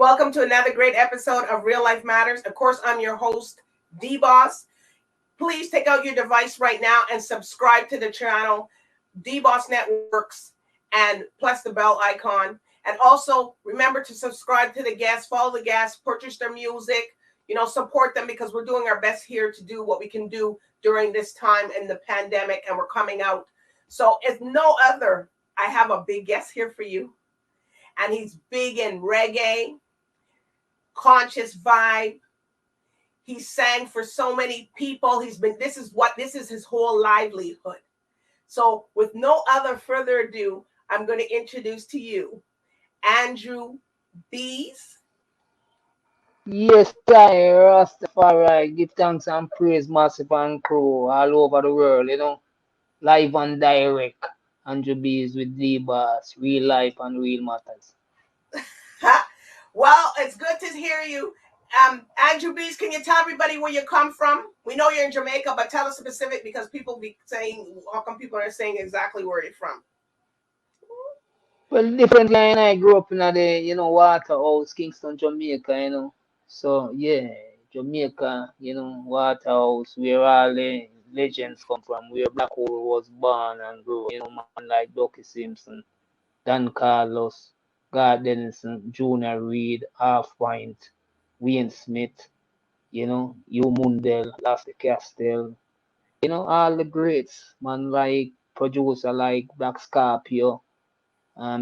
welcome to another great episode of Real Life Matters. Of course, I'm your host, DBoss. Please take out your device right now and subscribe to the channel, DBoss Networks, and plus the bell icon. And also remember to subscribe to the guests, follow the guests, purchase their music, support them because we're doing our best here to do what we can do during this time in the pandemic, and we're coming out. So if no other, I have a big guest here for you. And he's big in reggae, conscious vibe. He sang for so many people. This is his whole livelihood. So with no other further ado, I'm going to introduce to you Andrew Bees. Yes, I, Rastafari, give thanks and praise Massive and Crew all over the world, live and direct. Andrew B's with DBoss, real life and real matters. Well, it's good to hear you. Andrew Bees, can you tell everybody where you come from? We know you're in Jamaica, but tell us specific because people be saying, how come people are saying exactly where you're from? Well, differently, and I grew up in the, Waterhouse, Kingston, Jamaica. So, yeah, Jamaica, Waterhouse, where all the legends come from, where Black Hole was born and grew, man like Ducky Simpson, Dan Carlos, God Dennison, Junior Reid, Half Pint, Wayne Smith, Hugh Mundell, Lassie Castell, all the greats, man, like producer like Black Scorpio,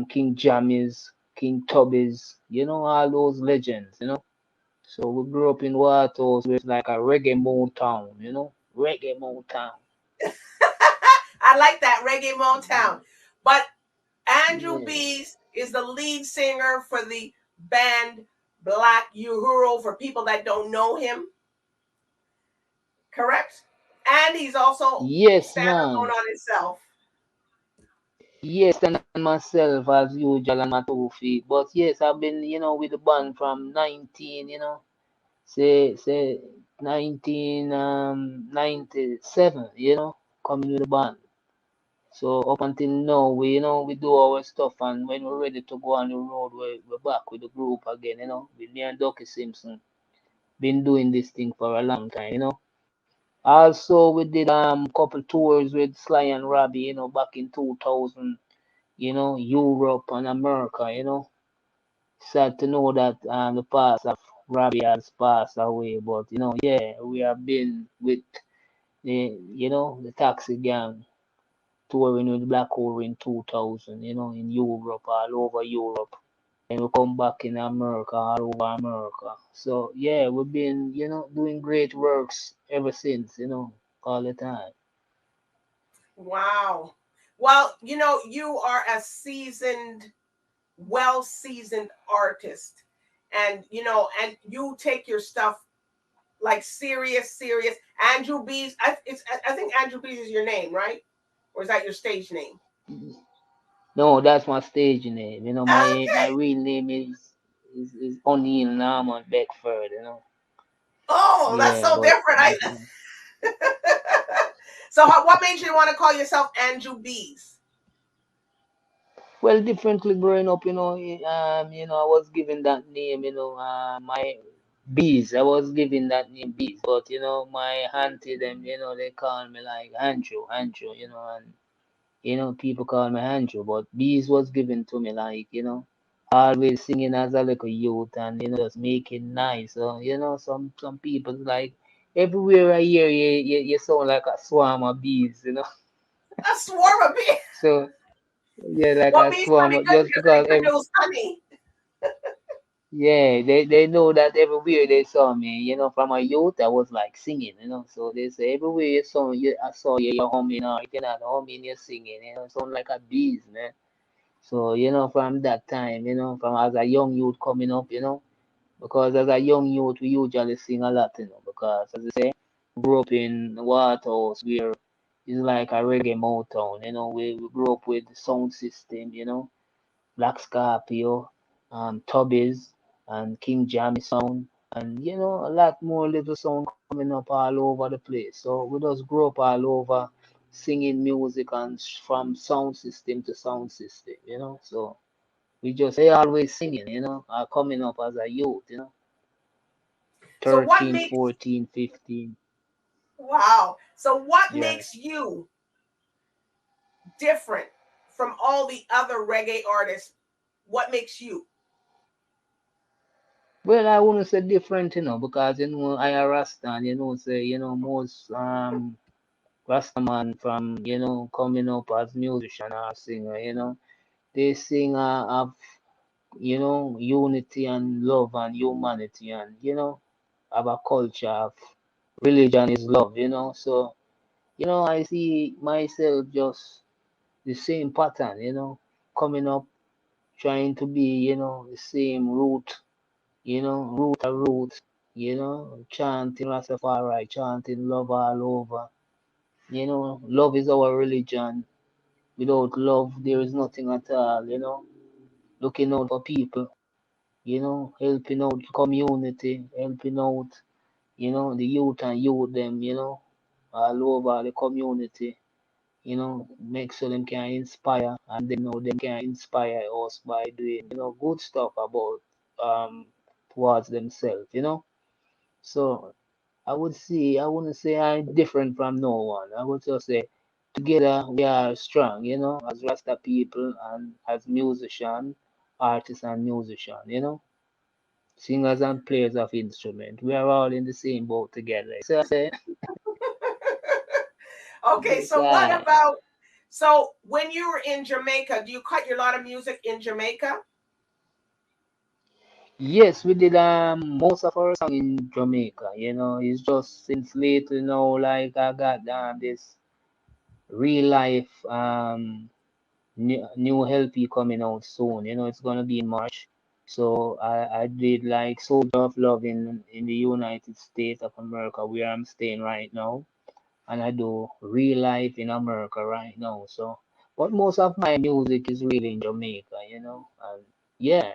King Jammies, King Tubbies, all those legends. So we grew up in Waterhouse, where it's like a reggae Motown, reggae Motown. I like that, Reggae Motown. But Andrew Yeah. Bees is the lead singer for the band Black Uhuru, for people that don't know him. Correct? And he's also Yes, standalone man. on himself. Yes, and myself as usual and my 2 feet. But yes, I've been, with the band from 19, say 1997, coming with the band. So up until now, we do our stuff, and when we're ready to go on the road, we're back with the group again. With me and Ducky Simpson, been doing this thing for a long time. Also, we did couple tours with Sly and Robbie, back in 2000, Europe and America. Sad to know that the past of Robbie has passed away, but yeah, we have been with the Taxi Gang touring with Black Hole in 2000, in Europe, all over Europe. And we come back in America, all over America. So yeah, we've been, doing great works ever since, all the time. Wow. Well, you are a well seasoned artist. And you take your stuff like serious. Andrew Bees, I think Andrew Bees is your name, right? Or is that your stage name? No, that's my stage name. My Okay. real name is O'Neill Norman Beckford. Oh, that's Yeah, so but different. that's So what made you want to call yourself Andrew Bees? well, differently growing up, I was given that name, my bees, I was given that name bees, but my auntie them, they call me like Andrew, and people call me Andrew, but bees was given to me like, always singing as a little youth and just making nice. So, some people like everywhere I hear you sound like a swarm of bees. A swarm of bees. So yeah, like Well, a bees swarm, pretty good just because they because produce honey. yeah, they know that everywhere they saw me, from a youth, I was like singing. So they say everywhere I saw you, you're humming, or if you're not humming, you're singing, sound like a bees, man. So, from that time, from as a young youth coming up, because as a young youth, we usually sing a lot, because as I say, grew up in Waterhouse where it's like a reggae Motown, we grew up with the sound system, Black Scorpio, Tubbies, and King Jammy sound, and a lot more little sound coming up all over the place. So we just grew up all over singing music and from sound system to sound system. So we always singing, coming up as a youth, So what 13, makes 14, 15. wow. So what Yeah. makes you different from all the other reggae artists? What makes you? Well, I wouldn't say different, because I a Rasta, and say, most Rastaman from, coming up as musician or singer, they sing of, unity and love and humanity and, have a culture of religion is love, So, I see myself just the same pattern, coming up, trying to be, the same root, root, chanting Rastafari, chanting love all over. Love is our religion. Without love, there is nothing at all, looking out for people, helping out community, helping out, the youth and youth them, all over the community, make sure them can inspire and them know them can inspire us by doing, good stuff about towards themselves, So I wouldn't say I'm different from no one. I would just say together we are strong, as Rasta people and as musician, artists and musician, singers and players of instrument. We are all in the same boat together. So I say, Okay, yes, so what I. about so when you were in Jamaica, do you cut your lot of music in Jamaica? Yes, we did most of our song in Jamaica, it's just since late, like I got this real life new LP coming out soon. It's gonna be in March. So I did like Soldier of Love in the United States of America where I'm staying right now. And I do real life in America right now. So but most of my music is really in Jamaica, And yeah,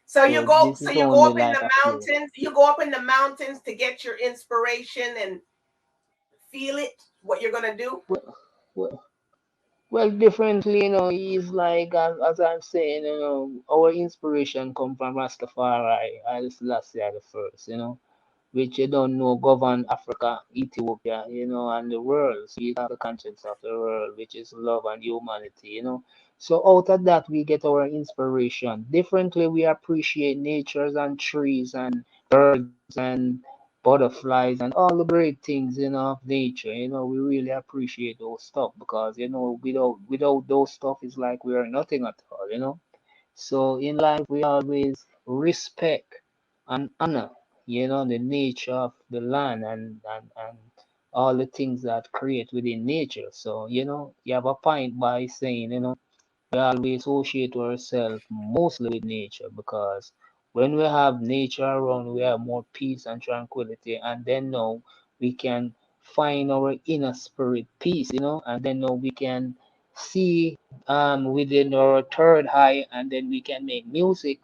so this So is you go only up in like the a few. mountains. You go up in the mountains to get your inspiration and feel it. What you're gonna do? Well, well, well, differently, is like as I'm saying, our inspiration come from Rastafari, Haile Selassie the first, which you don't know govern Africa, Ethiopia, and the world. So he's the conscience of the world, which is love and humanity, So out of that we get our inspiration. Differently we appreciate natures and trees and birds and butterflies and all the great things, of nature. We really appreciate those stuff because, without those stuff it's like we are nothing at all. So in life, we always respect and honor, the nature of the land and all the things that create within nature. So, you have a point by saying, we always associate ourselves mostly with nature because when we have nature around, we have more peace and tranquility, and then now we can find our inner spirit peace, and then now we can see within our third eye, and then we can make music,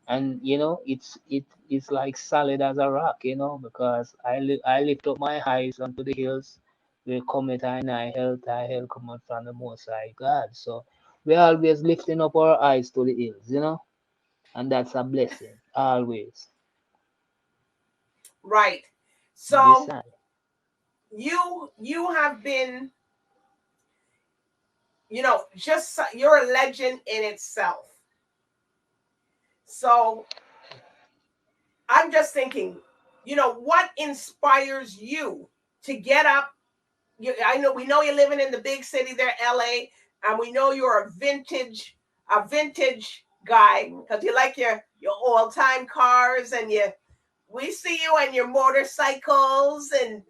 and it's like solid as a rock, because I lift up my eyes unto the hills where cometh I help cometh from the Most High God. So we're always lifting up our eyes to the hills, and that's a blessing, always. Right. Yes, So I. you have been, just you're a legend in itself. So I'm just thinking, what inspires you to get up? I know we know you're living in the big city there, LA, and we know you're a vintage guy because you like your old time cars and we see you and your motorcycles and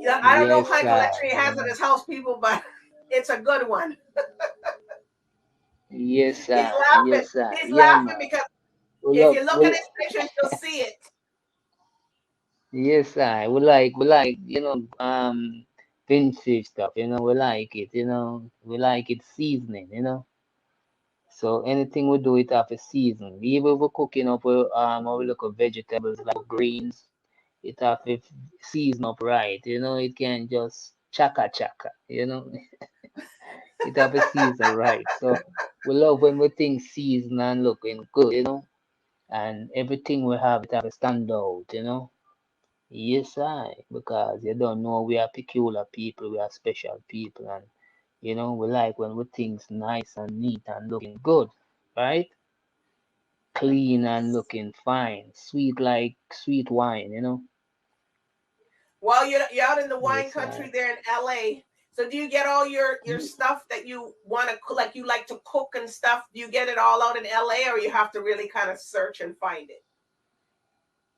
I don't know if Yes, Michael I. Lecter has at his house people, but it's a good one. Yes, He's I. laughing. Yes, I. He's Yeah, laughing man. because We if love, you look at we, his pictures, you'll see it. yes, I. We like, vintage stuff, we like it, we like it seasoning, So anything we do it have a season. Even if we're cooking up our little vegetables like greens, it have to season up right, it can just chaka chaka, it have a season right. So We love when we think season and looking good, and everything we have, it have to stand out, Yes, because you don't know we are peculiar people, we are special people, and we like when we things nice and neat and looking good, right? Clean and looking fine, sweet like sweet wine. Well, you're out in the wine Yes, country there in LA. So do you get all your Ye- stuff that you want to, like you like to cook and stuff? Do you get it all out in LA, or you have to really kind of search and find it?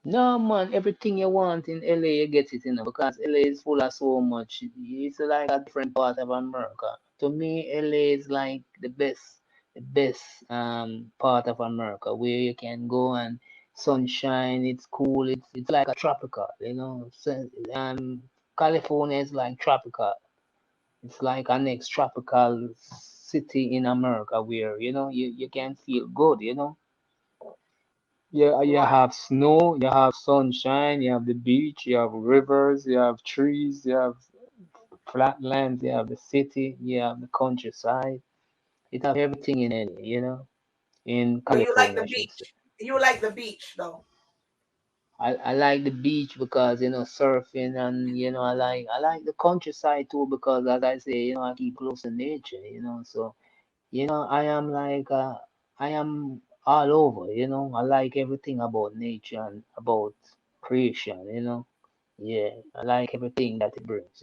No, man, everything you want in LA, you get it, because LA is full of so much. It's like a different part of America. To me, LA is like the best part of America where you can go and sunshine, it's cool, it's like a tropical. So, California is like tropical. It's like a next tropical city in America where, you can feel good. You Right. have snow, you have sunshine, you have the beach, you have rivers, you have trees, you have flatlands, you have the city, you have the countryside. It have everything in it, in So you like California, the I should say. beach. You like the beach, though. I like the beach because surfing, and I like the countryside too because as I say, I keep close to nature. So I am like I am all over. I like everything about nature and about creation. Yeah, I like everything that it brings.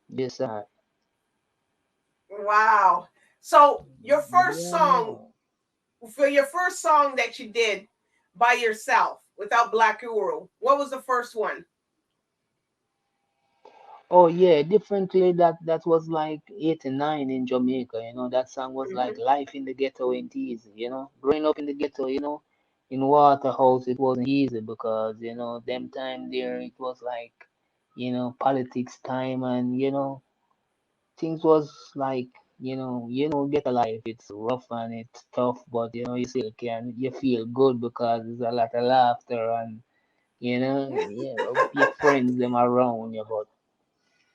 Yes, Wow. So your first yeah, song, no. for your first song that you did by yourself without Black Guru, what was the first one? Oh yeah, differently that was like 89 in Jamaica. That song was like Hmm. life in the ghetto ain't easy. Growing up in the ghetto, in Waterhouse it wasn't easy because, them time there it was like, politics time and things was like, ghetto life, it's rough and it's tough, but you still you feel good because there's a lot of laughter and yeah, your friends them around you, but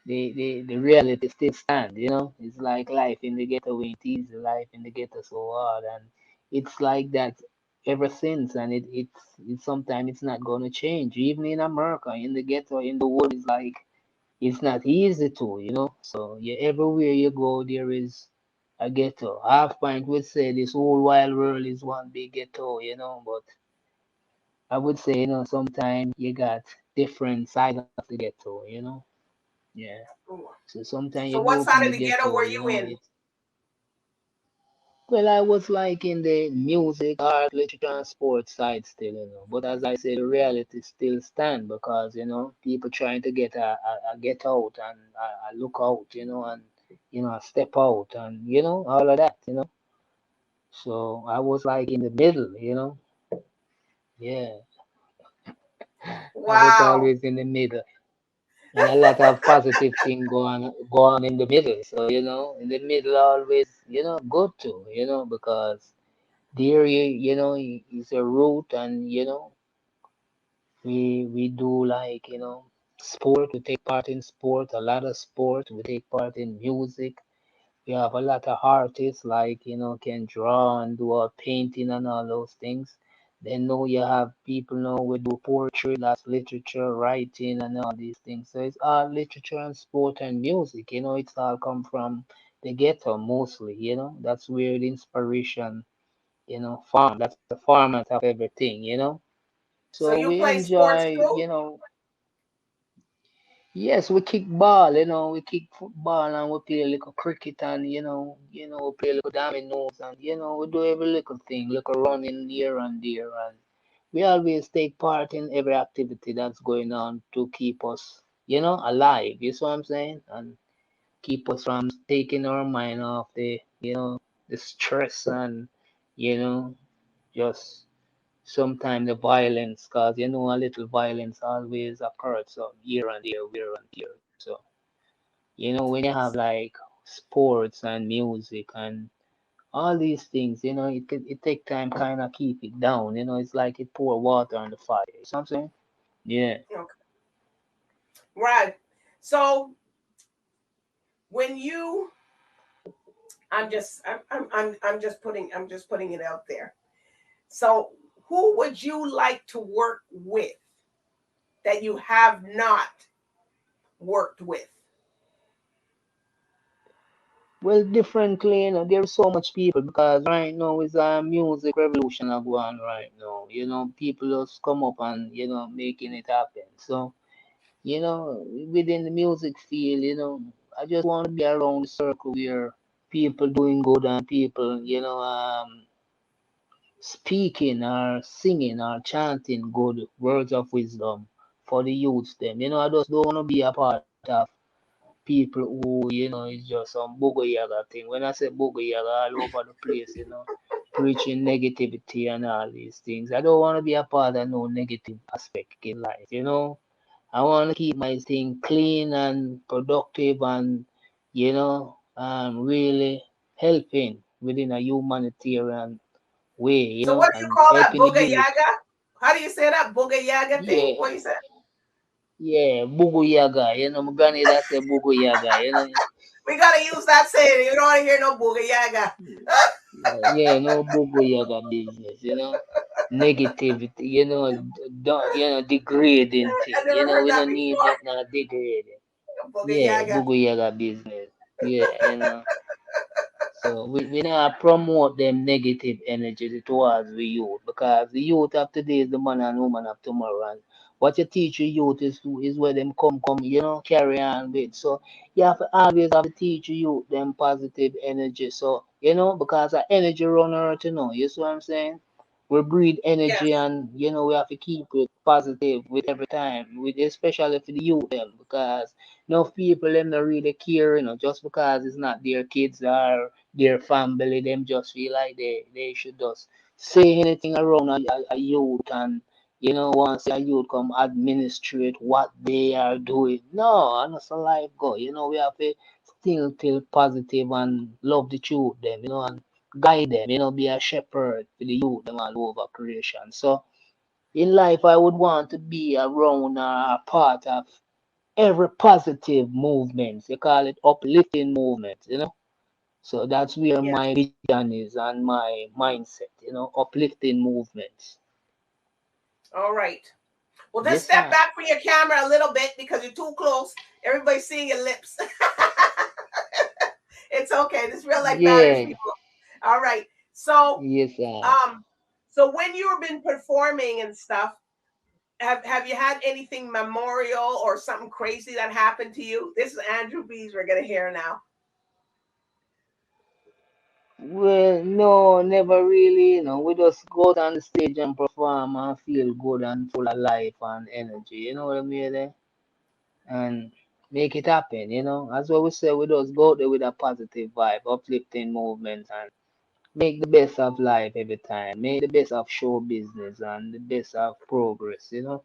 the reality still stand. It's like life in the ghetto ain't easy, life in the ghetto so hard, and it's like that ever since, and it's sometimes it's not gonna change. Even in America, in the ghetto, in the world, it's like it's not easy to. So yeah, everywhere you go, there is a ghetto. Half point would say this whole wide world is one big ghetto, but I would say, sometimes you got different side of the ghetto. Yeah. So sometimes you So what go up in side of the the ghetto ghetto, were you in? it's well, I was like in the music, art, literature, and sports side still. But as I say, the reality still stand because people trying to get a get out and a look out, and a step out and all of that. So I was like in the middle. Yeah, I was Wow. always in the middle. And a lot of positive thing go on in the middle. So in the middle always good too, because there is a route, and we do like sport. We take part in sport, a lot of sport. We take part in music. We have a lot of artists like can draw and do all painting and all those things. Then now you have people now we do poetry, that's literature, writing and all these things. So it's all literature and sport and music. It's all come from the ghetto mostly. That's where the inspiration farm. That's the format of everything. So So you we play sports too? enjoy. Yes, we kick ball, we kick football and we play a little cricket and we play a little dominoes and we do every little thing, little running here and there and we always take part in every activity that's going on to keep us alive. You see what I'm saying? And keep us from taking our mind off the stress and you know, just sometimes the violence, cause a little violence always occurs so here and there. So when you have like sports and music and all these things, it take time kind of keep it down. It's like it pour water on the fire. You know what I'm saying? Yeah. Okay. Right. So when you I'm just putting it out there. So, who would you like to work with that you have not worked with? Well, differently, there is so much people because right now is a music revolution going on right now. People just come up and making it happen. So within the music field, I just want to be around the circle where people doing good and people, speaking or singing or chanting good words of wisdom for the youths them. I just don't want to be a part of people who, is just some booger yaga thing. When I say booger yaga all over the place, preaching negativity and all these things. I don't want to be a part of no negative aspect in life. I want to keep my thing clean and productive and, really helping within a humanitarian way, So, what do you and call that? helping the Booga youth. Yaga? How do you say that? Booga Yaga thing? Yeah, What you said? yeah, Bugu Yaga, my granny that say Bugu Yaga. We gotta use that saying. You don't want to hear no Booga Yaga. Yeah, no Bugu Yaga business. Negativity, degrading I thing, never heard we that don't need before. nothing degrading. Booga Yeah, Yaga. Bugu Yaga business. Yeah. So we not promote them negative energy towards the youth because the youth of today is the man and woman of tomorrow. And what you teach your youth is where them come, carry on with. So you have to always have to teach your youth them positive energy. So, because our energy run earth, you see what I'm saying? We breathe energy Yes. and we have to keep it positive with every time, with especially for the youth them because people them not really care, just because it's not their kids or their family, them just feel like they should just say anything around a youth and once a youth come administrate what they are doing. No, and that's a life go. We have to still tell positive and love the truth them, and guide them, be a shepherd for the youth them all over creation. So in life I would want to be around a part of every positive movement. They call it uplifting movement. So that's where Yes. my vision is and my mindset, uplifting movements. All right. Well, just Yes, step sir. back from your camera a little bit because you're too close. Everybody's seeing your lips. It's okay. This real life matters, Yeah, people. All right. So, yes, sir. um, so when you've been performing and stuff, have you had anything memorial or something crazy that happened to you? This is Andrew Bees. We're gonna hear now. Well, no, never really. We just go on the stage and perform and feel good and full of life and energy. You know what I mean? And make it happen. That's what we say. We just go there with a positive vibe, uplifting movements, and make the best of life every time. Make the best of show business and the best of progress. So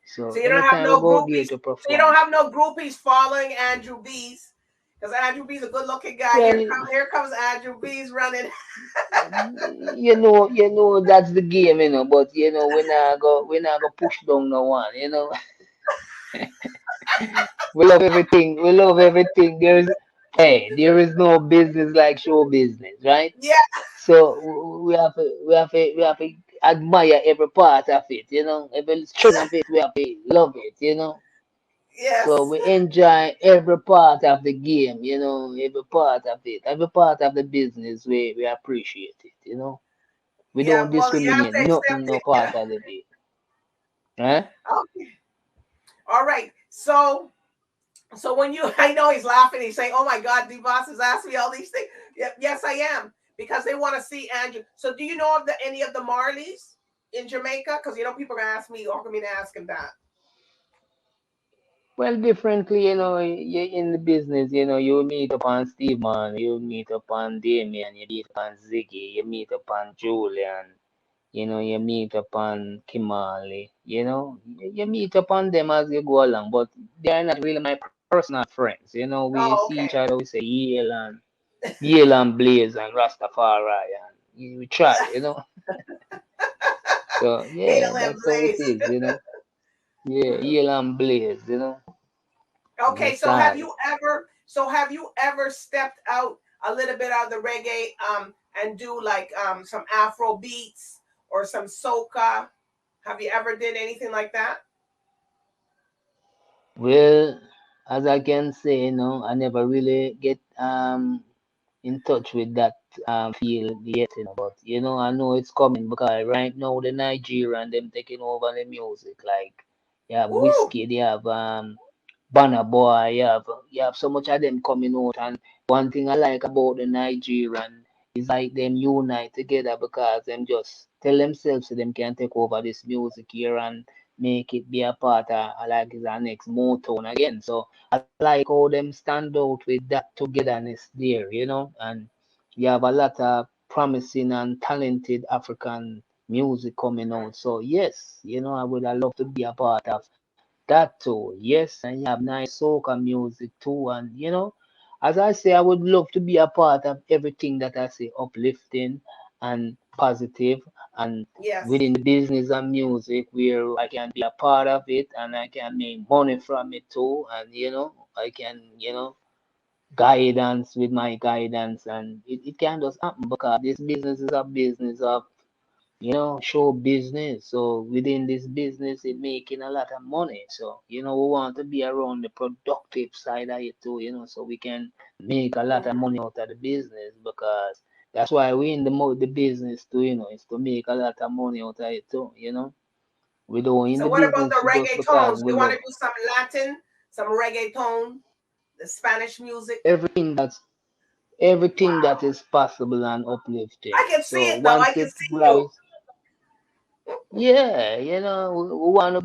So you don't have anytime we no go there groupies. to So you don't perform, have no groupies following Andrew Bees because Andrew Bees a good looking guy. well, Here comes Andrew Bees running. that's the game. But we not go push down no one. We love everything. There is no business like show business, right? Yeah. So we have to admire every part of it. Every string of it, we have to love it. So Yes. we enjoy every part of the game, every part of it, every part of the business. We appreciate it. We Yeah. don't Well, you have discriminate to accept nothing, no it. part Yeah. of the day. Huh? Okay. All right. So when you, I know he's laughing. He's saying, "Oh my God, DBoss has asked me all these things." Yeah, yes, I am because they want to see Andrew. So do you know of any of the Marleys in Jamaica? Because people are gonna ask me, or me to ask him that. Well, differently, you in the business, you meet upon Steve Man, you meet upon Damien, you meet upon Ziggy, you meet upon Julian, you meet upon Kimali, you meet upon them as you go along, but they are not really my personal friends. We Oh, see okay. each other, we say Yale and Blaze and Rastafari, and we try. So yeah, Hail and that's how it Blaze. is. Yeah, Yale and Blaze. Okay, Yes, so I. have you ever stepped out a little bit of the reggae and do like some Afro beats or some soca? Have you ever did anything like that? Well, as I can say, I never really get in touch with that field yet, but I know it's coming because right now the Nigerian them taking over the music. Like you have Woo! Whiskey, they have Banner Boy, you have so much of them coming out. And one thing I like about the Nigerian is like them unite together because them just tell themselves so them can take over this music here and make it be a part of like it's our next Motown again. So I like how them stand out with that togetherness there, and you have a lot of promising and talented African music coming out. So yes, I would have loved to be a part of that too. Yes, and you have nice soca music too. And as I say, I would love to be a part of everything that I say uplifting and positive and Yes. within the business and music where I can be a part of it and I can make money from it too. And I can, guidance with my guidance and it can just happen because this business is a business of show business. So within this business, it making a lot of money. So, we want to be around the productive side of it too, so we can make a lot of Mhm. money out of the business because that's why we in the business too, is to make a lot of money out of it too, We don't in So the what about business the just because reggaetons? we You want love to do some Latin, some reggaeton, the Spanish music? everything everything Wow. that is possible and uplifting. I can see So it though. I once can it see you. rise, yeah, we want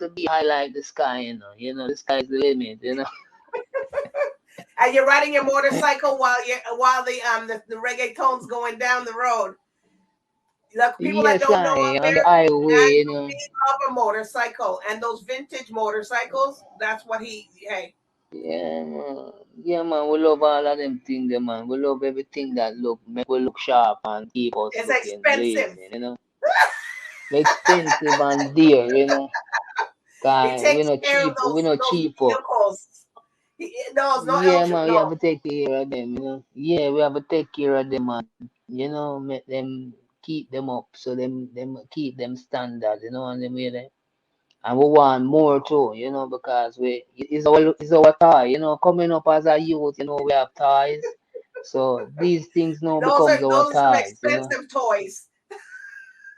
to be high like the sky, the sky's the limit. And you're riding your motorcycle while the reggaeton's going down the road. Look, people that Yes, don't know up I on the there, highway, Andrew B love a motorcycle and those vintage motorcycles. That's what he. Hey, yeah, man, we love all of them things, there, man. We love everything that make we look sharp and keep us it's looking expensive. blazing. Expensive and dear, 'cause He takes care of we not those cheap up. vehicles. No, no Yeah, ultra. man, we have No. to take care of them. Yeah, we have to take care of them and make them keep them up so them keep them standard, and them way there. And we want more too, because it's our toy, coming up as a youth, we have toys. So these things now becomes our Those are some toys. expensive toys.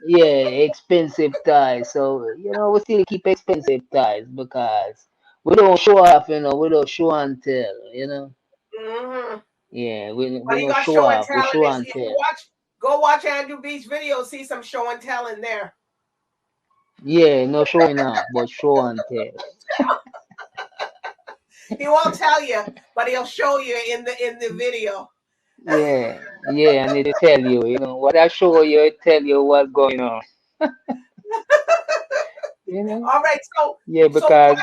Yeah, expensive toys. So, we still keep expensive toys because we don't show off, we don't show and tell. Hmm. Yeah, we But he don't got show show and off, we tell in show this. and If you tell. go watch Andrew B's video, see some show and tell in there. Yeah, no showing off, but show and tell. He won't tell you, but he'll show you in the video. Yeah, and it tell you, what I show you, it tell you what's going on. You know? All right, Yeah, so because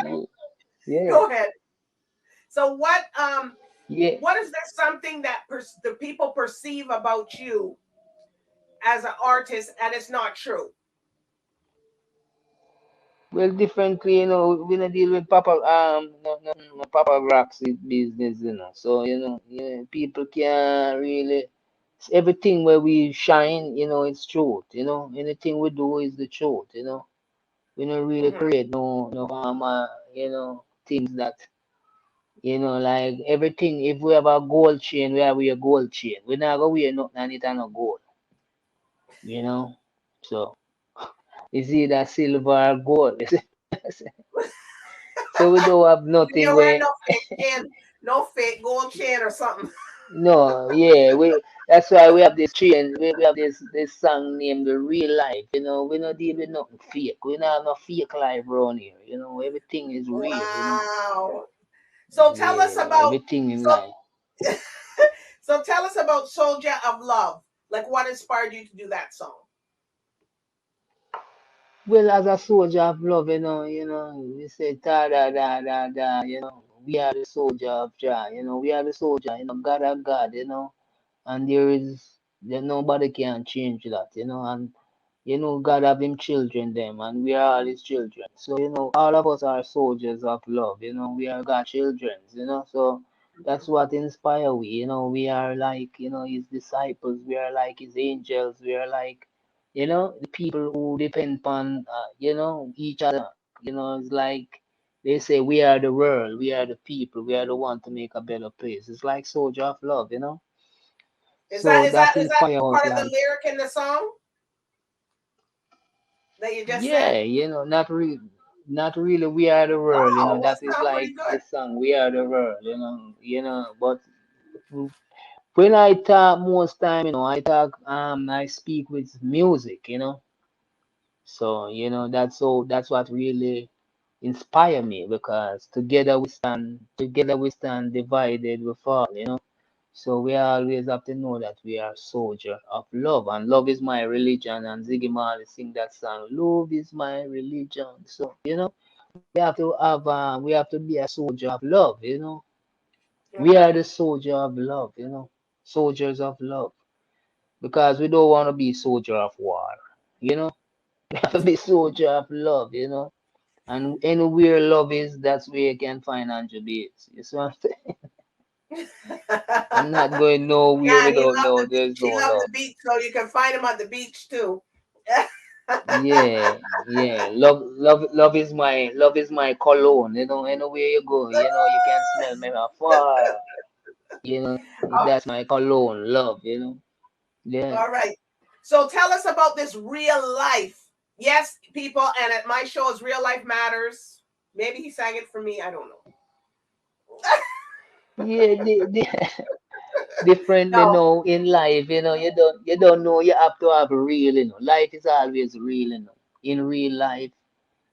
yeah, go ahead. So yeah. what is there something that the people perceive about you as an artist and it's not true? Well, differently, we don't deal with no paparazzi business. So, people can really everything where we shine, it's truth. Anything we do is the truth. We don't really Hmm. create no things that, like everything. If we have a gold chain, we have a gold chain. We not go wear nothing and it and no gold. So it's either silver or gold. So we don't have You nothing wear where no fake gold chain or something. no, yeah, that's why we have this chain, we have this song named The Real Life. We don't deal with nothing fake. We don't have no fake life around here. Everything is real. Wow. So tell us Yeah, about everything in so life. so tell us about Soldier of Love. Like what inspired you to do that song? Well, as a soldier of love, we say ta da da da da, we are the soldier of Jah, we are the soldier, God of God, and there nobody can change that, and God have him children them, and we are all his children. So, all of us are soldiers of love, we are God's children. So that's what inspire we. We are like, his disciples. We are like his angels. We are like, the people who depend upon, each other. It's like they say, we are the world. We are the people. We are the one to make a better place. It's like soldier of love. Is that So is that that's is that inspire part us of the like, lyric in the song that you just said? yeah, not really we are the world, Oh, well, that it is sounds like pretty the good. song, we are the world, but when I talk most time, I speak with music. So, that's what really inspire me because together we stand, divided we fall. So we always have to know that we are soldier of love, and love is my religion. And Ziggy Marley sing that song, "Love is my religion." So we have to be a soldier of love. We are Okay. the soldier of love. Soldiers of love, because we don't want to be soldier of war. You know, we have to be soldier of love. And anywhere love is, that's where you can find Angel Bates. You see what I'm saying? I'm not going nowhere Yeah, and without no, there's no he loved love. the beach, so you can find him at the beach too. Yeah, yeah. Love is my cologne. Anywhere you go, you can smell me afar. That's my cologne, love. Yeah. All right. So tell us about this real life. Yes, people, and at my show is Real Life Matters. Maybe he sang it for me. I don't know. Yeah, differently No. now in life, you don't know, you have to have real. Life is always real. In real life,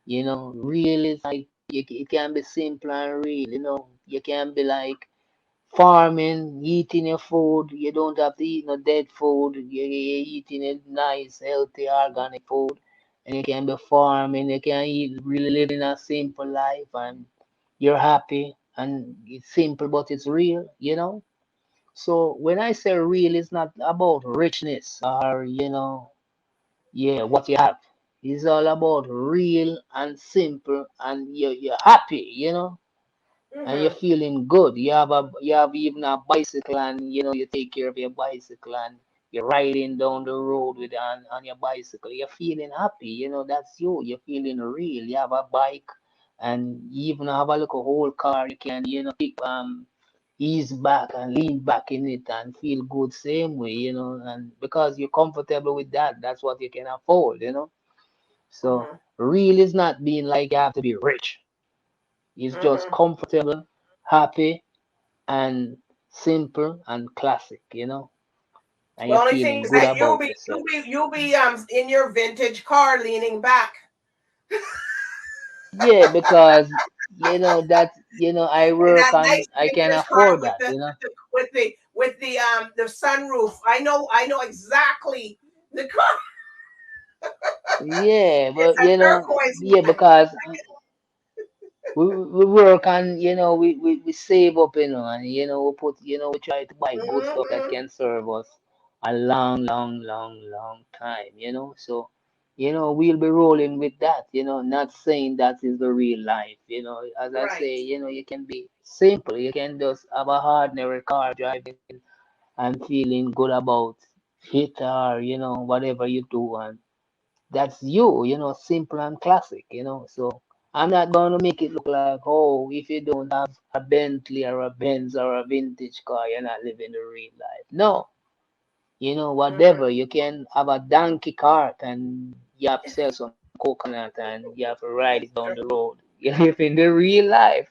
real is like it can be simple and real. You can be like farming, eating your food. You don't have to eat no dead food. You're eating a nice, healthy, organic food. And you can be farming. You can eat, really living a simple life, and you're happy. And it's simple, but it's real. So when I say real, it's not about richness or, yeah, what you have. It's all about real and simple, and you're happy. And you're Mm-hmm. feeling good. You have even a bicycle, and you take care of your bicycle, and you're riding down the road with on your bicycle. You're feeling happy. That's you. You're feeling real. You have a bike, and you even have a little whole car. You can pick ease back and lean back in it and feel good same way. And because you're comfortable with that, that's what you can afford. So Mm-hmm. real is not being like you have to be rich. It's just Mm-hmm. comfortable, happy, and simple and classic. And The you're only thing feeling is good that about yourself. you'll be in your vintage car leaning back. Yeah, because I In work that and nice I can vintage car afford that. with the the sunroof. I know exactly the car. Yeah, It's but a turquoise yeah, one. because we work and we save up, and we try to buy good stuff that Mm-hmm. can serve us a long, long, long, long time. So we'll be rolling with that, not saying that is the real life. As I Right. say, you can be simple. You can just have a ordinary car driving and feeling good about it, or whatever you do, and that's you, simple and classic. So I'm not going to make it look like, oh, if you don't have a Bentley or a Benz or a vintage car, you're not living the real life. No, Mm-hmm. whatever. You can have a donkey cart and you have to sell some coconut and you have to ride it down the road. You live in the real life.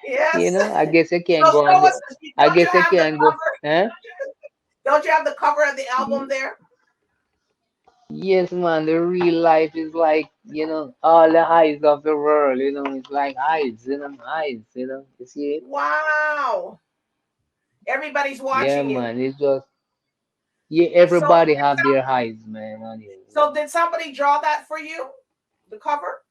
Yes. I guess you So can go on show us. the, I Don't you guess you have the can go, cover? huh? Don't you have the cover of the album there? Yes, man, the real life is like, all the highs of the world, it's like highs. You see it? Wow. Everybody's Yeah, watching you. man, it's just, yeah, So everybody have their highs, man, on you. did somebody draw that for you? The cover?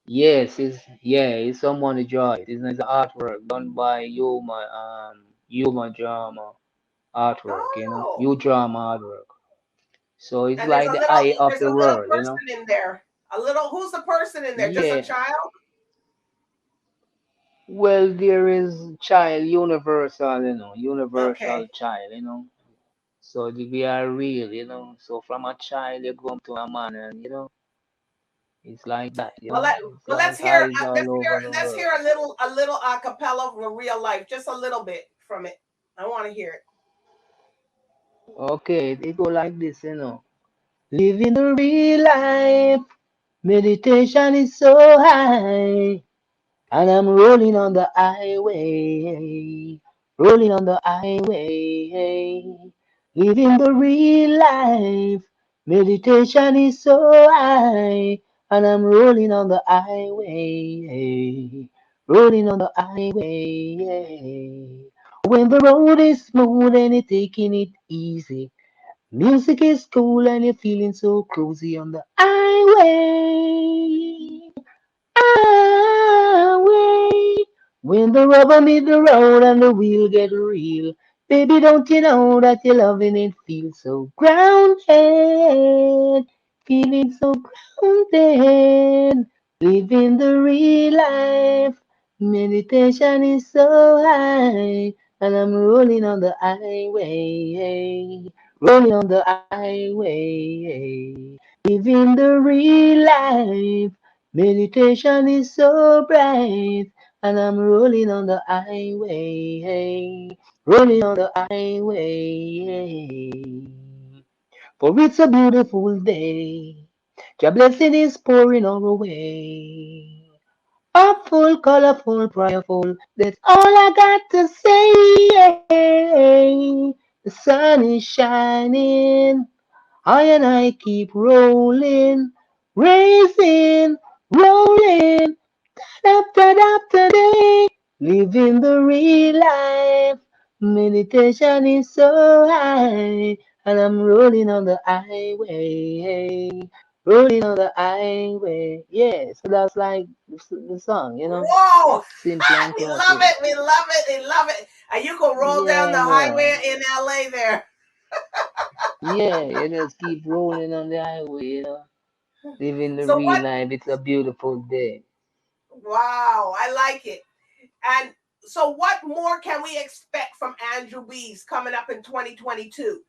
It's someone to draw it. It's an artwork done by Yuma Drama artwork. Oh. You drama artwork. So it's And like the eye of there's the a little world. person in there. A little who's the person in there? Just a Yeah, child? Well, there is child universal, universal Okay. child, we are real, So from a child you grow to a man, and it's like that, Well, It's like eyes all over the let's world. hear a little acapella of real life, just a little bit from it. I want to hear it. Okay, it go like this, Living the real life, meditation is so high. And I'm rolling on the highway, rolling on the highway, living the real life. Meditation is so high, and I'm rolling on the highway, rolling on the highway. When the road is smooth and you're taking it easy, music is cool and you're feeling so cozy on the highway. Away. When the rubber meet the road and the wheel get real, baby, don't you know that you're loving it feels so grounded, feeling so grounded, living the real life. Meditation is so high, and I'm rolling on the highway, rolling on the highway, living the real life. Meditation is so bright, and I'm rolling on the highway, rolling on the highway. For it's a beautiful day. Your blessing is pouring our way. Hopeful, colorful, prayerful. That's all I got to say. The sun is shining. I and I keep rolling, racing, rolling, after day, living the real life. Meditation is so high, and I'm rolling on the highway, rolling on the highway. Yeah, so that's like the song, Whoa! simple and We love classic. it. We love it. We love it. And you can roll down the Yeah, highway man. in LA there. Yeah, you just keep rolling on the highway, living the So real what? life. It's a beautiful day. Wow, I like it. And so, what more can we expect from Andrew Bees coming up in 2022?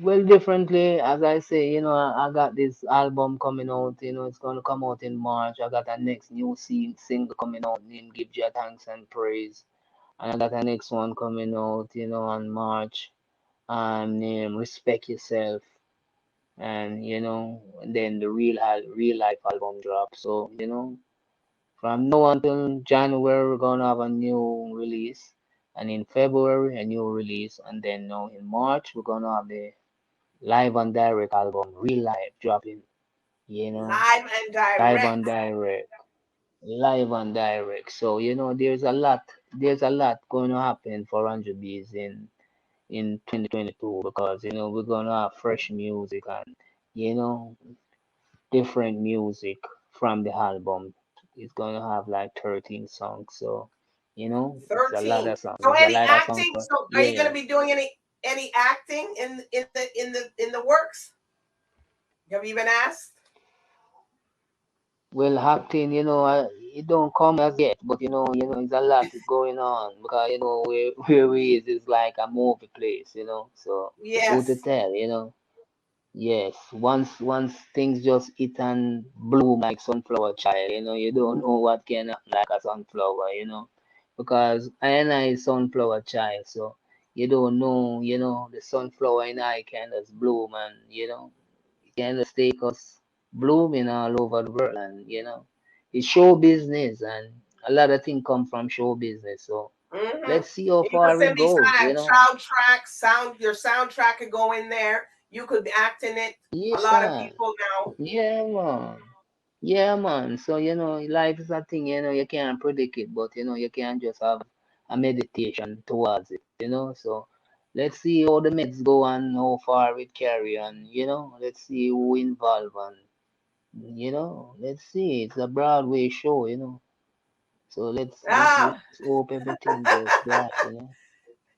Well, differently, as I say, I got this album coming out, it's gonna come out in March. I got a next new single coming out named Give Your Thanks and Praise. And I got a next one coming out, on March and named Respect Yourself. And, then the real life album drop. So, from now until January, we're gonna have a new release. And in February, a new release. And then now in March, we're gonna have the live and direct album, real life dropping, you know, Live and live and direct. direct, live and direct. So, there's a lot going to happen for 100Bs in 2022 because, we're going to have fresh music and, you know, different music from the album. It's going to have like 13 songs. So, it's a lot 13. of songs. So It's a any lot of songs acting? for, So are you going yeah. to be doing any acting in the works? Have you been asked? Well, acting, it don't come as yet, but it's a lot going on because where we is like a movie place, So who to Yes. tell, Yes, once things just hit and bloom like sunflower child, you don't know what can happen like a sunflower, because I and I is sunflower child, so you don't know, the sunflower in I can just bloom and it can just take us blooming all over the world and it's show business and a lot of things come from show business. So Mm-hmm. let's see how You could far it simply goes, sign a soundtrack. Your soundtrack could go in there. You could act in it. A Yes, lot of man. people now. Yeah, man. Yeah, man. So, life is a thing, you can't predict it, but, you can just have a meditation towards it, So, let's see how the meds go and how far it carry on, Let's see who involved and, let's see. It's a Broadway show, So let's Ah. hope everything goes bright.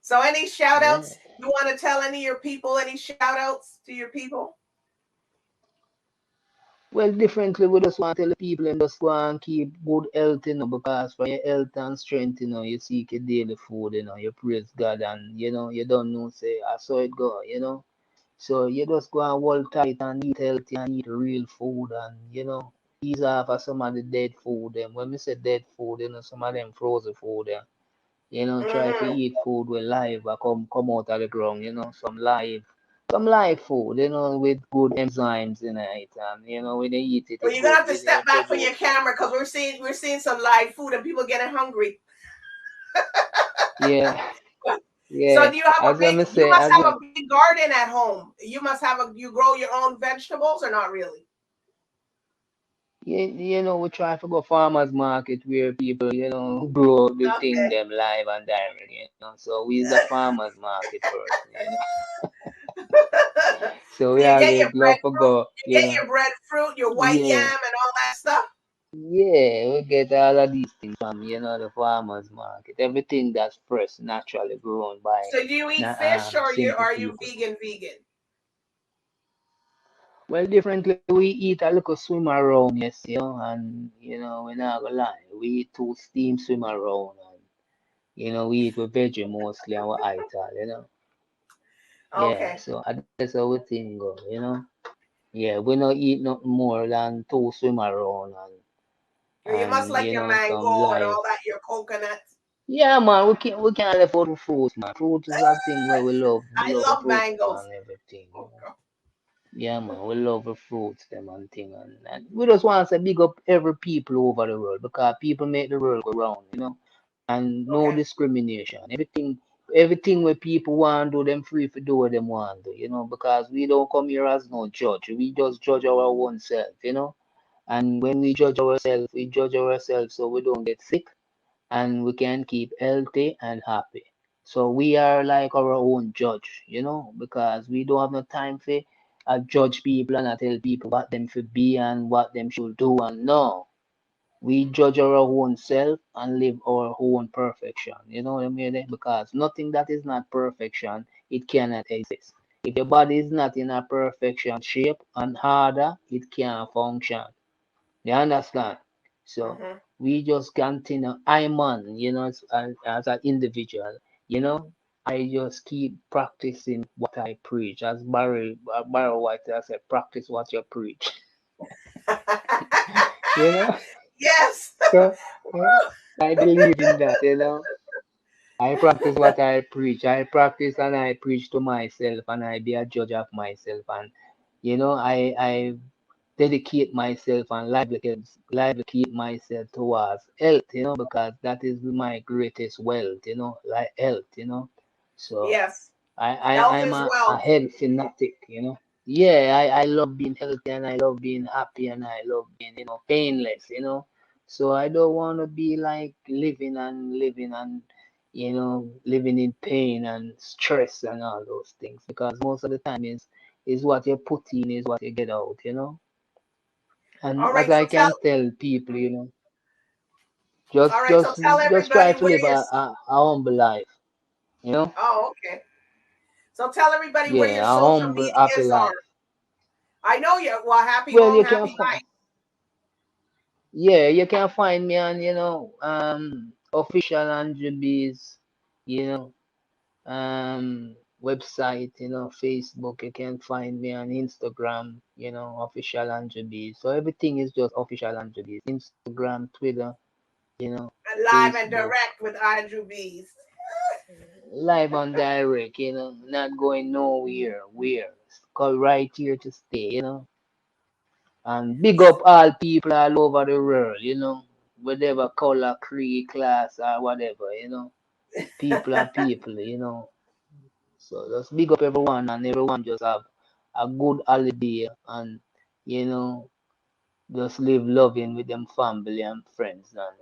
So any shout Yeah. outs you want to tell any of your people? Any shout outs to your people? Well, differently, we just want to tell the people and just go and keep good health, because for your health and strength, you seek your daily food, you praise God, and, you don't know, say, I saw it go, So you just go and hold tight and eat healthy and eat real food and, ease off of some of the dead food. And when we say dead food, some of them frozen food, try to Hmm. eat food with live come out of the ground, some live food, with good enzymes in it. And, when you eat it, Well, it you're gonna good have to with your step back for your produce. camera because we're seeing some live food and people getting hungry. Yeah, So yeah. do you have a As big? I You say, must have a big garden at home. You must have a. You grow your own vegetables or not really? we try to go farmers market where people, grow the thing Okay. them live and direct, So we's a farmers market person. So So we you get always your love to breadfruit, go, you get your breadfruit, your white yam, yeah, and all that stuff. yeah, we get all of these things from, the farmers market. Everything that's fresh, naturally grown by So do you eat fish or you simple are you people. vegan? Well, differently, we eat a little swim around, yes, and, we're not gonna lie, we eat two steam swim around, and, we eat with veggie mostly and we eat all. Yeah, Okay. so that's how we think go. Yeah, we not eat nothing more than two swim around You must and, like your some mango and live. all that, your coconuts. Yeah, man, we can't live out of fruits, man. Fruit is a thing where we love. We I love love fruits mangoes. and everything. Oh, God. Yeah, man, we love the fruits, them and thing, and we just want to say big up every people over the world because people make the world go round. And no Okay. discrimination. Everything where people want to do, them free to do what them want to, because we don't come here as no judge. We just judge our own self. And when we judge ourselves so we don't get sick and we can keep healthy and happy. So we are like our own judge, because we don't have no time for judge people and tell people what them should be and what them should do. And no, we judge our own self and live our own perfection. You know what I mean? Because nothing that is not perfection, it cannot exist. If your body is not in a perfection shape and order, it can't function. You understand? So Hmm. we just continue. I man, as an individual, you know, I just keep practicing what I preach. As Barry White said, practice what you preach. You know, Yes. so I believe in that. I practice what I preach. I practice and I preach to myself, and I be a judge of myself. And I dedicate myself and lively myself towards health, because that is my greatest wealth, like health. So Yes. I, Health I'm is a wealth. health fanatic. Yeah, I love being healthy and I love being happy and I love being, painless. So I don't want to be like living in pain and stress and all those things because most of the time is what you put in is what you get out. All And as right. So I tell. can tell people, All just right. So just tell just everybody try to where live you're. a humble life, you know? Oh, okay. So tell everybody where Yeah, your a social humble, happy medias are. life. I know you. Well, happy Well, home, you can happy find, life. yeah, you can find me on, official Andrew B's, you know, website, Facebook. You can find me on Instagram, official Andrew B's. So everything is just official Andrew B's. Instagram, Twitter, And live and Facebook, direct with Andrew Bees. live on direct, not going nowhere. Where? Call right here to stay. And big up all people all over the world. Whatever color, creed, class, or whatever. People are people. So just big up everyone and everyone just have a good holiday and, you know, just live loving with them family and friends and,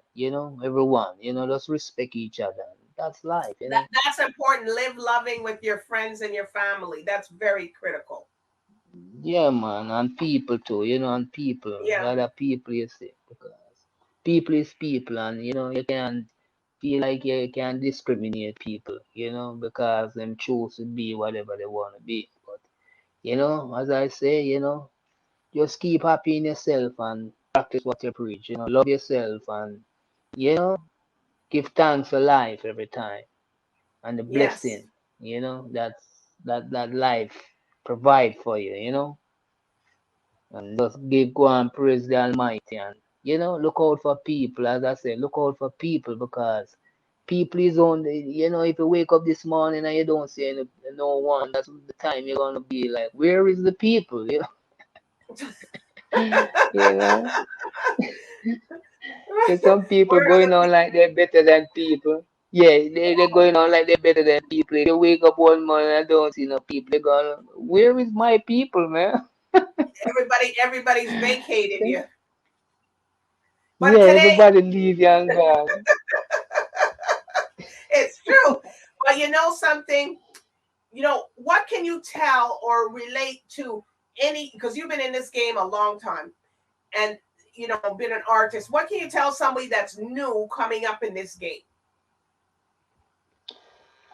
everyone, just respect each other. That's life. That's important. Live loving with your friends and your family. That's very critical. Yeah, man, and people too, and people, Yeah. other people you see, because people is people, and you can't feel like you can discriminate people, because them choose to be whatever they want to be. But as I say, just keep happy in yourself and practice what you preach. Love yourself and you know, give thanks for life every time and the Yes. blessing, that life provide for you, and just go and praise the Almighty and look out for people. As I said, look out for people because people is on the, if you wake up this morning and you don't see no one, that's the time you're gonna be like, where is the people? You know, there's some people Where are going the on like they're better than people. Yeah, they're going on like they're better than people. If you wake up one morning and don't see no people, they're going, where is my people, man? everybody's vacated you. But Yeah, today everybody leave you and gone. it's true. But you know something? What can you tell or relate to any, because you've been in this game a long time and been an artist. What can you tell somebody that's new coming up in this game?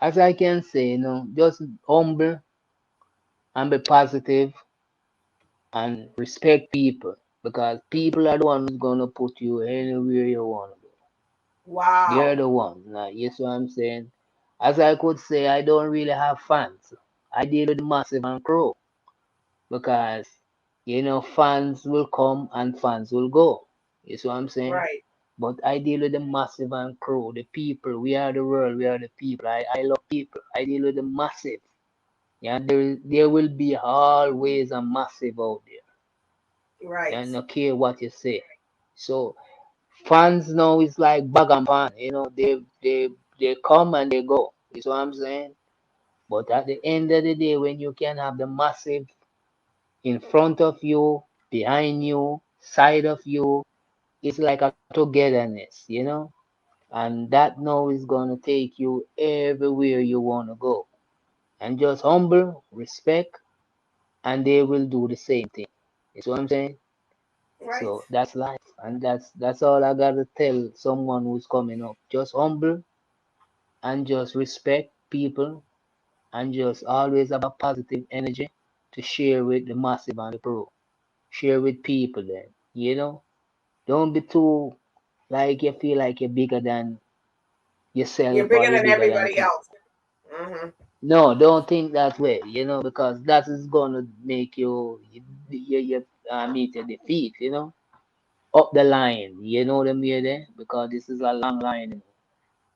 As I can say, just humble and be positive and respect people because people are the one who's gonna put you anywhere you wanna go. They're Wow. the one. Now, you see what I'm saying? As I could say, I don't really have fans. I deal with the massive and crow because fans will come and fans will go. You see what I'm saying? Right. But I deal with the massive and crow, the people. We are the world. We are the people. I love people. I deal with the massive. Yeah, there will be always a massive out there. Right. And no care what you say. So fans now is like bag and pan. They come and they go. You see what I'm saying? But at the end of the day, when you can have the massive in front of you, behind you, side of you, it's like a togetherness. And that now is gonna take you everywhere you wanna go. And just humble, respect, and they will do the same thing. You see what I'm saying? Right. So that's life, and that's all I gotta tell someone who's coming up. Just humble and just respect people, and just always have a positive energy to share with the massive and the pro. Share with people then. Don't be too like you feel like you're bigger than You're yourself or bigger you're than bigger than everybody people. else. Hmm. No, don't think that way, because that is gonna make you meet your defeat, up the line. You know what I mean there? Because this is a long line.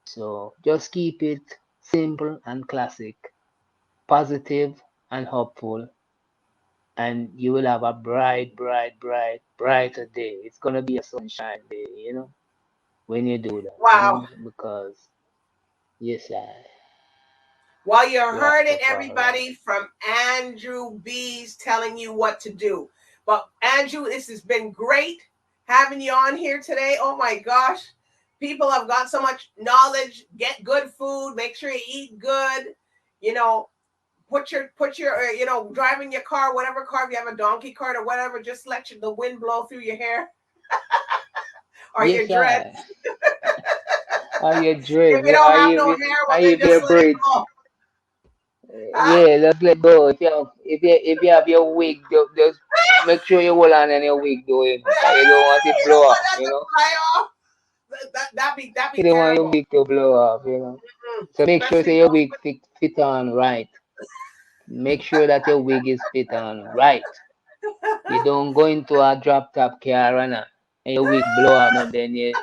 So just keep it simple and classic, positive and hopeful, and you will have a bright, bright, bright, brighter day. It's gonna be a sunshine day, when you do that, Wow. because yes, Well, you you have heard to it, follow that. everybody, from Andrew B's telling you what to do. But Andrew, this has been great having you on here today. Oh my gosh. People have got so much knowledge. Get good food. Make sure you eat good. You know, put your driving your car, whatever car, if you have a donkey cart or whatever, just let the wind blow through your hair or your Yes, dreads. are you If dread? you don't Are have you no hair, well are then you just your let it braids? go. Huh? Yeah, just let go. If you have your wig, just make sure you hold on your wig though, because you don't want it You blow don't want off, that to fly off. That be You don't want your terrible. wig to blow off. Mm-mm. So make sure Especially say your those wig fit on right. Make sure that your wig is fit on right. You don't go into a drop top car and your wig blow off, no, then you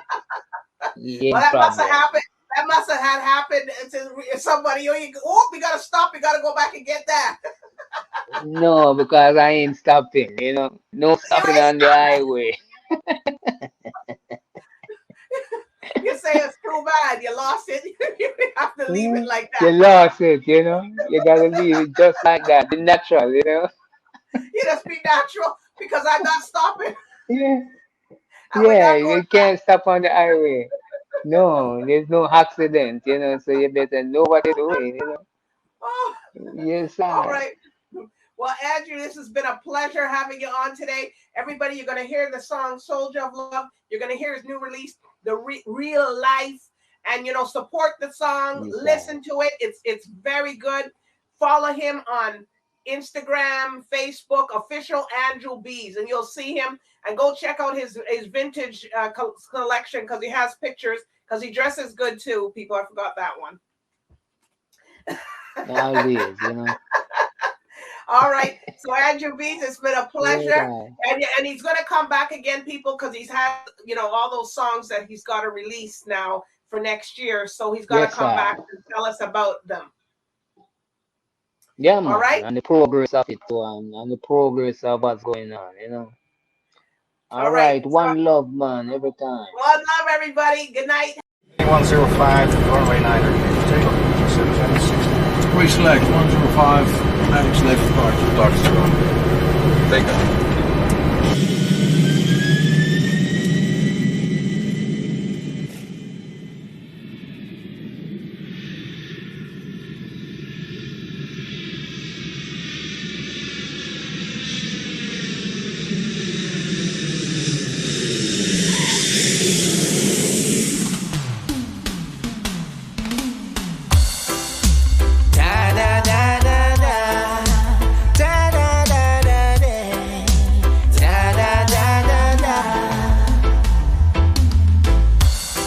well, in that must have problem. happened. That must have had happened to somebody. We gotta stop. We gotta go back and get that. No, because I ain't stopping. No You stopping ain't on the stopping. highway. You say it's too bad. You lost it. You have to leave it Yeah, like you that. lost it. You gotta leave it just like that. Be natural. You just be natural because I'm not stopping Yeah, and we're yeah, not going you back. can't stop on the highway. No, there's no accident, so you better know what you're doing. Oh, Yes, all I. right. Well, Andrew, this has been a pleasure having you on today. Everybody, you're going to hear the song Soldier of Love. You're going to hear his new release, The Real Life. And, support the song. Yes, I. Listen to it. It's very good. Follow him on Instagram, Facebook, official Andrew B's, and you'll see him. And go check out his vintage collection because he has pictures. Because he dresses good too. People, I forgot that one. Always, you know. All right. So Andrew B's, it's been a pleasure. Yeah. And he's going to come back again, people, because he's had, all those songs that he's got to release now for next year. So he's got to come back and tell us about them. Yeah, man. All right. And the progress of it too, and the progress of what's going on, you know. All right. One love, man, every time. One love, everybody. Good night. 105, runway 9. Reselect 105, Maddox left, Dodge. Take that.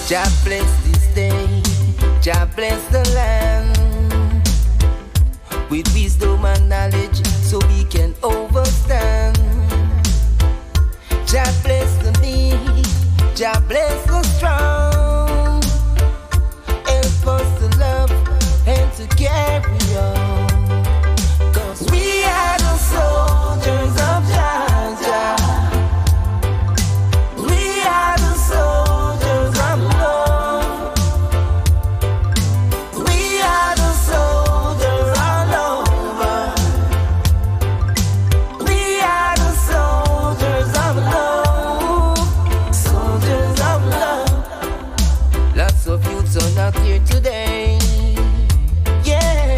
Jah bless this day, Jah bless the land with wisdom and knowledge so we can overstand. Jah bless the meek, Jah bless the strong. Help us to love and to carry on. 'Cause we are the soldiers of Jah Jah. We are the soldiers of love. We are the soldiers all over. We are the soldiers of love. Soldiers of love. Lots of youths are not here today. Yeah,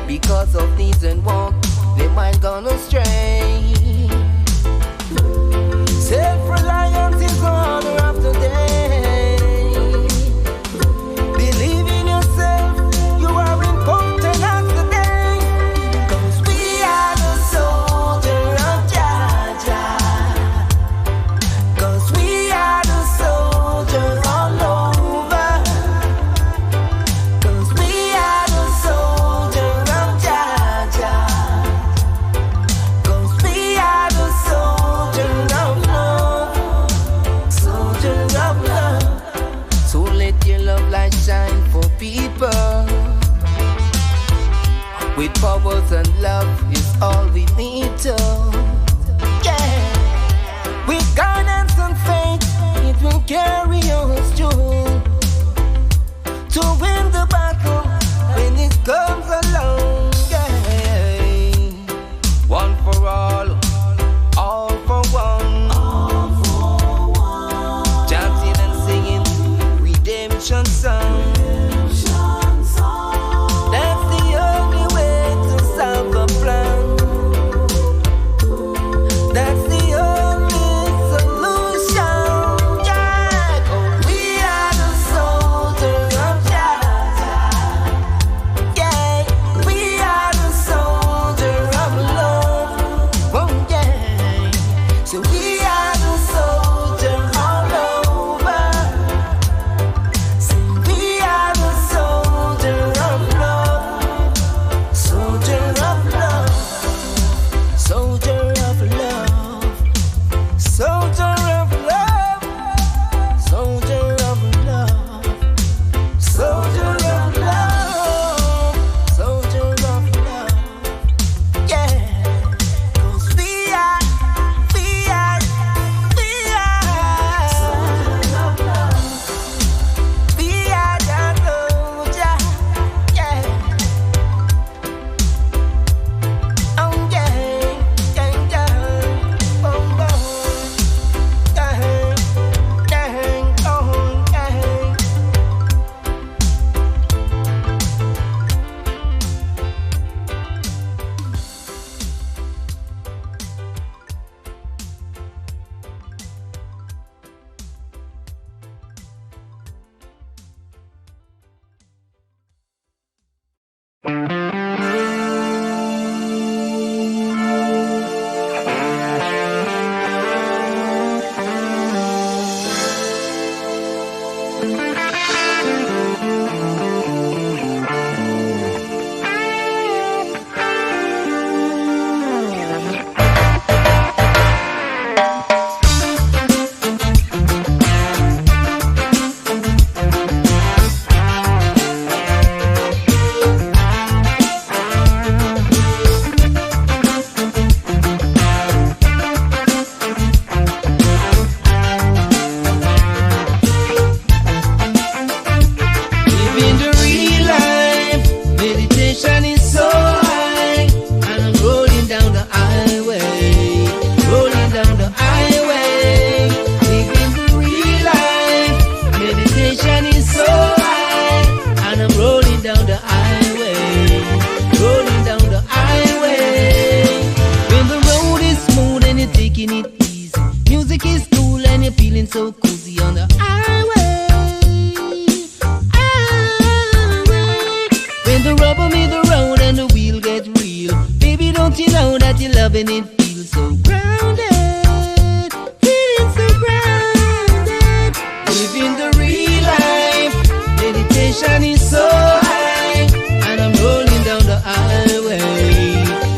because of needs and wants, their mind gone astray. Self-reliance is the order of the day. Believe in yourself, you are important as the day. 'Cause we are the soldier of Jah Jah. 'Cause we are the soldiers all over. 'Cause we are the soldiers of Jah Jah. 'Cause we are the soldiers of love. Soldiers of love. So let your love light shine for people. With powers and love is all we need to. Yeah. With guidance and faith, it will carry us through to win the battle when it comes along. Yeah. One for all for one. Chanting and singing redemption song. That's the only way to solve the plan. That's the only solution. Yeah, don't you know that you're loving it? Feels so grounded, feeling so grounded. Living the real life, meditation is so high, and I'm rolling down the highway,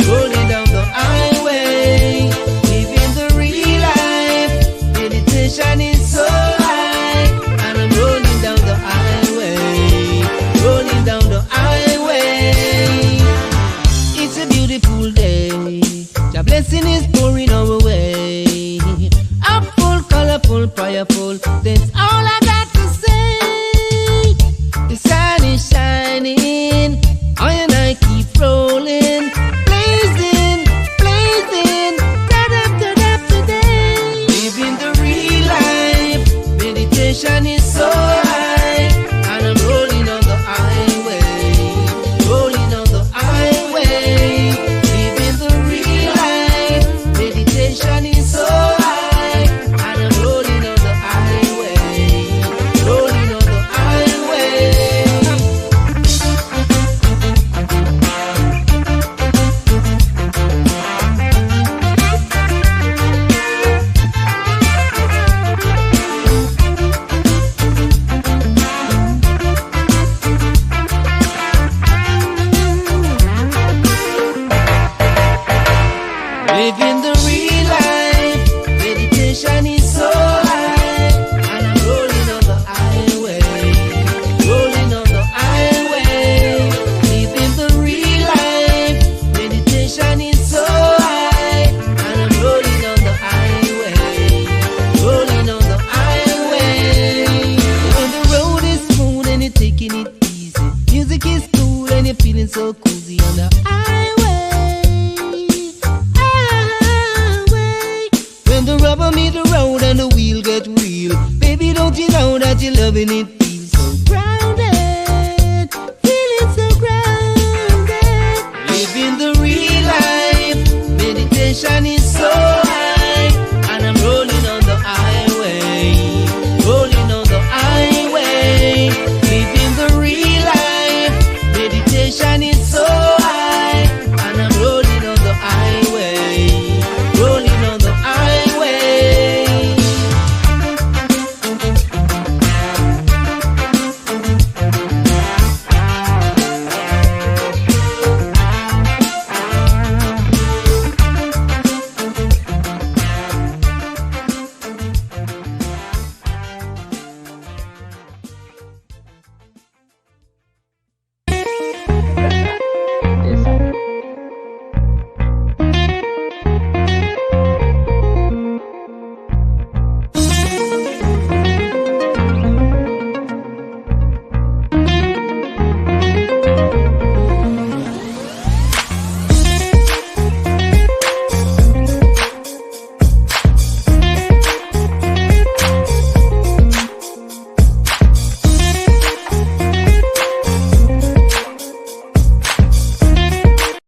rolling down the highway. Living the real life, meditation is so high, and I'm rolling down the highway, rolling down the highway. It's a beautiful day, the blessing is pouring our way. Upful, colorful, prayerful, that's all I got to say. The sun is shining, I and I keep rolling, blazing, blazing, da-da-da-da today. Living the real life, meditation is so high, and I'm rolling on the highway, rolling on the highway. Living the real life, meditation is so high, and I'm rolling on the highway, rolling on the highway. Living the real life, meditation is so high, and I'm rolling on the highway, rolling on the highway. Living the real life, meditation is so high, and I'm rolling on the highway, rolling on the highway. When the road is smooth and you're taking it easy, music is cool and you're feeling so cozy on the highway. When the rubber meet the road and the wheel get real, baby, don't you know that you're loving it?